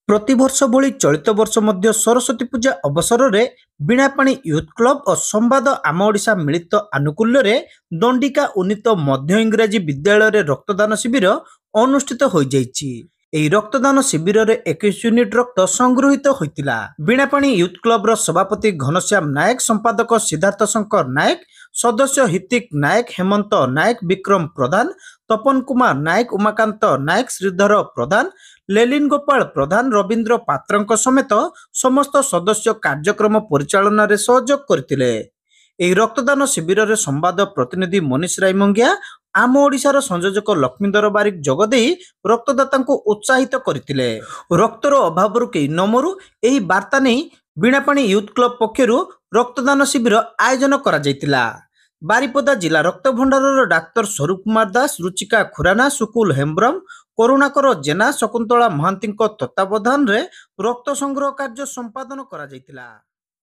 प्रतिवर्ष भली चलित वर्ष मध्य सरस्वती पूजा अवसर में बीणापाणी यूथ क्लब और संवाद आम ओडिशा मिलित आनुकूल्य रे दंडिका उन्नीत मध्य इंग्राजी विद्यालय रे रक्तदान शिविर अनुष्ठित हो जाइछि। एही रक्तदान शिविर रे 21 यूनिट रक्त संगृहित होइतिला। बीणापाणी यूथ क्लब रो सभापति घनश्याम नायक, संपादक सिद्धार्थ शंकर नायक, सदस्य हितिक नायक, हेमंत नायक, विक्रम प्रधान, तपन कुमार नायक, उमाकांत नायक, श्रीधर प्रधान, लेलिन गोपाल प्रधान, रवींद्र पात्रଙ୍କ समेत समस्त सदस्य कार्यक्रम परिचालन रे सहयोग करथिले। एही रक्तदान शिविर रे संवाद प्रतिनिधि मनीष राय मंगिया, आम ओडिशार संयोजक लक्ष्मीधर बारिक जोगदे रक्तदाता को उत्साहित करथिले। रक्तर अभाव केही नमरु एही वार्ता नै बीणापाणी यूथ क्लब पक्षरु रक्तदान शिविर आयोजन करा जायतिला। बारिपदा जिला रक्त भंडार डाक्तर स्वरूप कुमार दास, रुचिका खुराना, सुकुल हेम्ब्रम, करुणाकर जेना, शकुंतला महांती तत्वावधान रे रक्त संग्रह कार्य संपादन करा जायतिला।